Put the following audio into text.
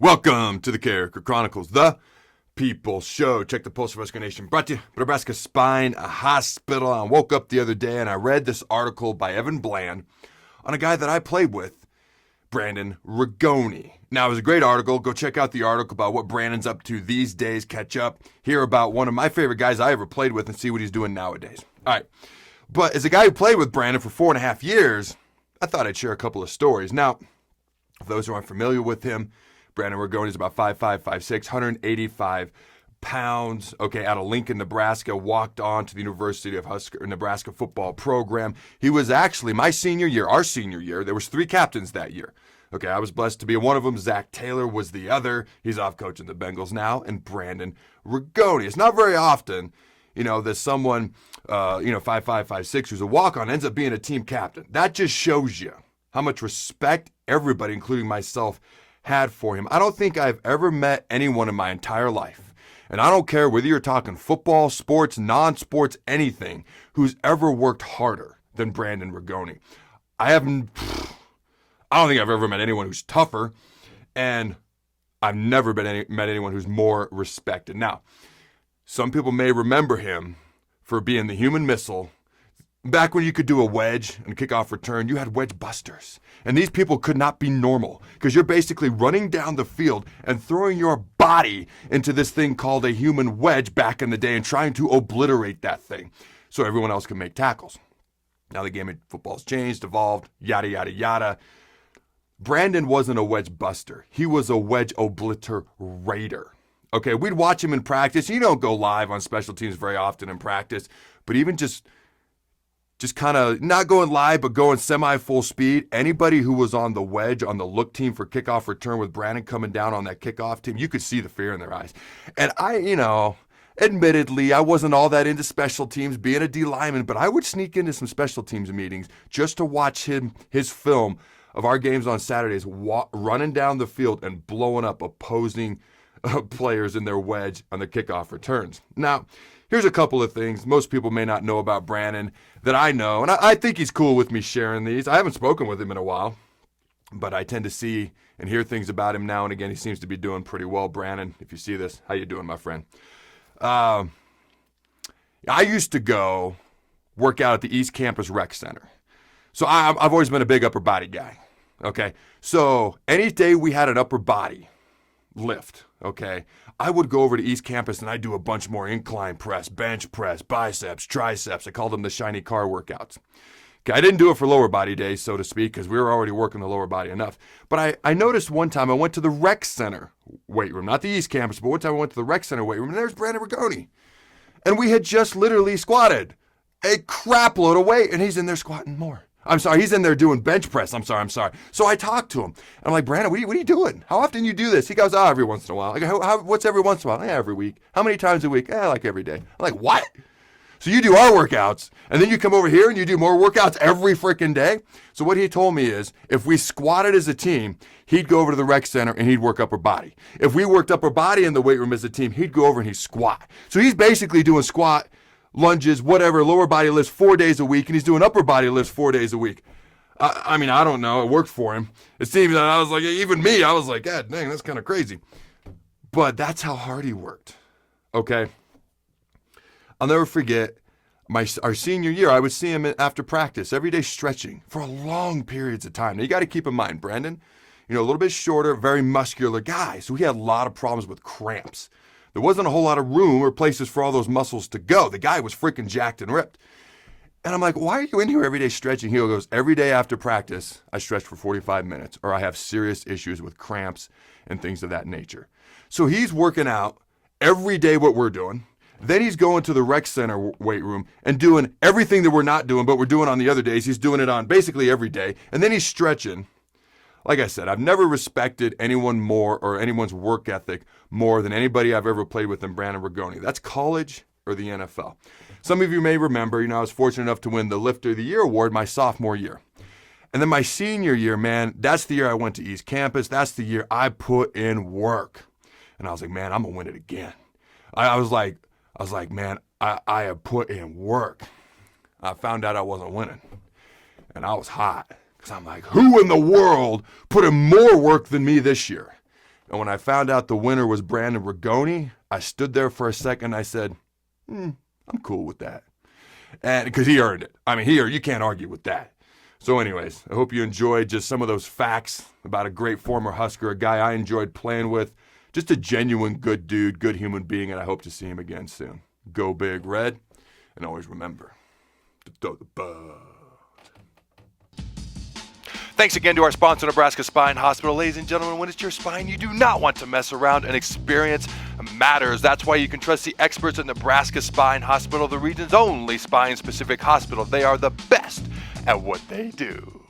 Welcome to the Carriker Chronicles, the People's Show. Check the pulse of Husker Nation. Brought to you by Nebraska Spine Hospital. I woke up the other day and I read this article by Evan Bland on a guy that I played with, Brandon Rigoni. Now, it was a great article. Go check out the article about what Brandon's up to these days. Catch up. Hear about one of my favorite guys I ever played with and see what he's doing nowadays. All right. But as a guy who played with Brandon for 4.5 years, I thought I'd share a couple of stories. Now, for those who aren't familiar with him, Brandon Rigoni is about 5'5", 5'6", 185 pounds, out of Lincoln, Nebraska, walked on to the University of Husker, Nebraska football program. He was actually my senior year, our senior year. There was 3 captains that year. I was blessed to be one of them. Zach Taylor was the other. He's off coaching the Bengals now. And Brandon Rigoni. It's not very often, that someone, 5'5", 5'6", who's a walk-on ends up being a team captain. That just shows you how much respect everybody, including myself, had for him. I don't think I've ever met anyone in my entire life, and I don't care whether you're talking football, sports, non-sports, anything, who's ever worked harder than Brandon Rigoni. I don't think I've ever met anyone who's tougher, and I've never met anyone who's more respected. Now, some people may remember him for being the human missile. Back when you could do a wedge and kickoff return, you had wedge busters. And these people could not be normal because you're basically running down the field and throwing your body into this thing called a human wedge back in the day and trying to obliterate that thing so everyone else can make tackles. Now the game of football's changed, evolved, yada, yada, yada. Brandon wasn't a wedge buster. He was a wedge obliterator. We'd watch him in practice. You don't go live on special teams very often in practice, but even just kind of not going live, but going semi-full speed. Anybody who was on the wedge, on the look team for kickoff return with Brandon coming down on that kickoff team, you could see the fear in their eyes. And admittedly, I wasn't all that into special teams, being a D lineman, but I would sneak into some special teams meetings just to watch his film of our games on Saturdays, running down the field and blowing up opposing players in their wedge on the kickoff returns. Now, here's a couple of things most people may not know about Brandon that I know, and I think he's cool with me sharing these. I haven't spoken with him in a while, but I tend to see and hear things about him now and again. He seems to be doing pretty well. Brandon, if you see this, how you doing, my friend? I used to go work out at the East Campus Rec Center. So I've always been a big upper body guy, So any day we had an upper body lift, I would go over to East Campus and I'd do a bunch more incline press, bench press, biceps, triceps. I called them the shiny car workouts. I didn't do it for lower body days, so to speak, because we were already working the lower body enough. But I noticed one time I went to the rec center weight room, not the East Campus, but one time I went to the rec center weight room, and there's Brandon Rigoni. And we had just literally squatted a crap load of weight, and he's in there squatting more. I'm sorry, he's in there doing bench press. I'm sorry. So I talked to him. And I'm like, Brandon, what are you doing? How often you do this? He goes, every once in a while. I go, what's every once in a while? Every week. How many times a week? Like every day. I'm like, what? So you do our workouts, and then you come over here and you do more workouts every freaking day? So what he told me is, if we squatted as a team, he'd go over to the rec center and he'd work upper body. If we worked upper body in the weight room as a team, he'd go over and he'd squat. So he's basically doing squat, lunges, whatever, lower body lifts 4 days a week, and he's doing upper body lifts 4 days a week. I don't know. It worked for him. It seems that I was like, even me, I was like, God dang, that's kind of crazy. But that's how hard he worked. I'll never forget our senior year. I would see him after practice, every day stretching for long periods of time. Now, you got to keep in mind, Brandon, a little bit shorter, very muscular guy. So he had a lot of problems with cramps. There wasn't a whole lot of room or places for all those muscles to go. The guy was freaking jacked and ripped. And I'm like, why are you in here every day stretching? He goes, every day after practice, I stretch for 45 minutes, or I have serious issues with cramps and things of that nature. So he's working out every day what we're doing. Then he's going to the rec center weight room and doing everything that we're not doing, but we're doing on the other days. He's doing it on basically every day. And then he's stretching. Like I said, I've never respected anyone more or anyone's work ethic more than anybody I've ever played with in Brandon Rigoni. That's college or the NFL. Some of you may remember, I was fortunate enough to win the Lifter of the Year award my sophomore year. And then my senior year, man, that's the year I went to East Campus. That's the year I put in work. And I was like, man, I'm going to win it again. I was like, man, I have put in work. I found out I wasn't winning. And I was hot. Because I'm like, who in the world put in more work than me this year? And when I found out the winner was Brandon Rigoni, I stood there for a second. I said, I'm cool with that. And because he earned it. I mean, you can't argue with that. So anyways, I hope you enjoyed just some of those facts about a great former Husker, a guy I enjoyed playing with, just a genuine good dude, good human being, and I hope to see him again soon. Go Big Red, and always remember to throw the bud. Thanks again to our sponsor, Nebraska Spine Hospital. Ladies and gentlemen, when it's your spine, you do not want to mess around, and experience matters. That's why you can trust the experts at Nebraska Spine Hospital, the region's only spine-specific hospital. They are the best at what they do.